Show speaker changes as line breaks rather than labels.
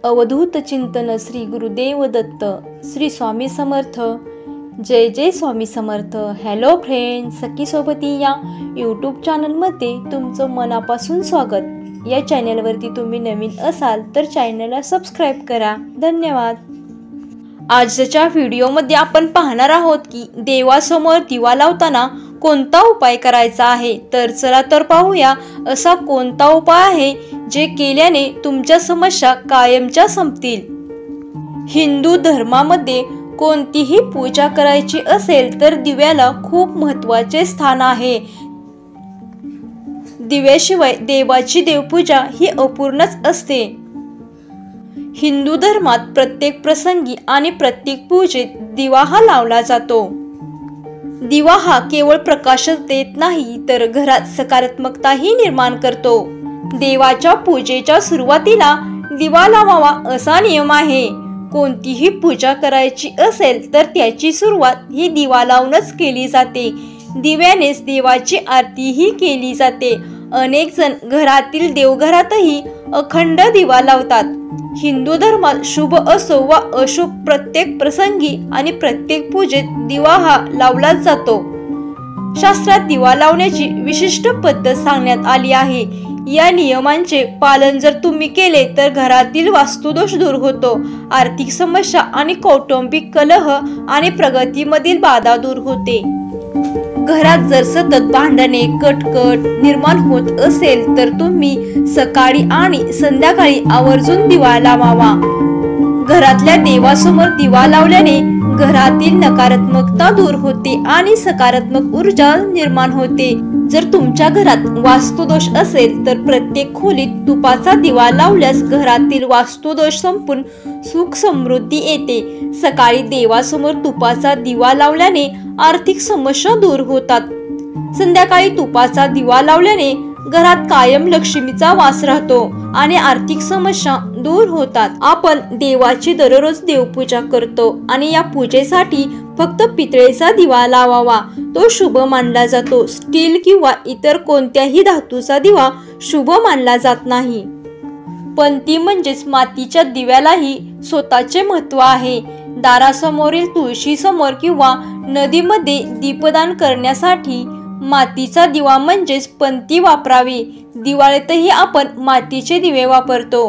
अवधूत चिंतन श्री गुरुदेव दत्त श्री स्वामी समर्थ। जय जय Swami Samarth. Hello friend, सखी सोबती या YouTube चॅनलमध्ये तुमचं मनापासून स्वागत। या चॅनलवरती तुम्ही नवीन असाल तर चॅनलला सबस्क्राईब करा। धन्यवाद। आजच्या व्हिडिओमध्ये आपण पाहणार आहोत की देवासमोर दिवा लावताना कोणता उपाय करायचा आहे। तर चला तर पाहूया असा कोणता उपाय आहे जे केल्याने तुमच्या समस्या कायमच्या संपतील। हिंदू धर्मामध्ये कोणतीही पूजा करायची असेल तर दिव्याला खूप महत्त्वाचे स्थान आहे। दिव्याशिवाय देवाची देवपूजा ही अपूर्णच असते। हिंदू धर्मात प्रत्येक प्रसंगी आणि प्रत्येक पूजेत दिवा हा लावला जातो। दिवा हा केवळ प्रकाशच देत नाही तर घरात सकारात्मकताही निर्माण करतो। देवाच्या पूजेच्या सुरुवातीला दिवा लावावा असा नियम आहे। कोणतीही पूजा करायची असेल तर त्याची सुरुवात ही दिवा लावूनच केली जाते। दिव्यानेच देवाची आरतीही केली जाते। अनेक जण घरातील देवघरातही अखंड दिवा लावतात। हिंदू धर्मात शुभ असो वा अशुभ प्रत्येक प्रसंगी आणि प्रत्येक पूजेत दिवा हा लावलाच जातो। शास्त्रात दिवा लावण्याची विशिष्ट पद्धत सांगण्यात आली आहे। या नियमांचे पालन जर तुम्ही केले तर घरातील वास्तुदोष दूर होतो, आर्थिक समस्या आणि कौटुंबिक कलह आणि प्रगतीमधील बाधा दूर होते। घरात जर सतत भांडणे कटकट निर्माण होत असेल तर तुम्ही सकाळी आणि संध्याकाळी आवर्जून दिवा लावावा। घरातल्या देवासमोर दिवा लावल्याने घरातील नकारात्मकता दूर होते आणि सकारात्मक ऊर्जा निर्माण होते। जर तुमच्या घरात वास्तुदोष असेल तर प्रत्येक खोलीत तुपाचा दिवा लावल्यास घरातील वास्तुदोष संपून सुख समृद्धी येते। सकाळी देवासमोर तुपाचा दिवा लावल्याने आर्थिक समस्या दूर होतात। संध्याकाळी तुपाचा दिवा लावल्याने घरात कायम लक्ष्मीचा वास राहतो आणि आर्थिक समस्या दूर होतात। आपण देवाची दररोज देवपूजा करतो आणि या पूजेसाठी फक्त पितळेचा दिवा लावावा, तो शुभ मानला जातो। स्टील किंवा इतर कोणत्याही धातूचा दिवा शुभ मानला जात नाही। पंती म्हणजेच मातीच्या दिव्यालाही स्वतःचे महत्त्व आहे। दारासमोरील तुळशी समोर किंवा नदीमध्ये दीपदान करण्यासाठी मातीचा दिवा म्हणजेच पंती वापरावी। दिवाळीतही आपण मातीचे दिवे वापरतो।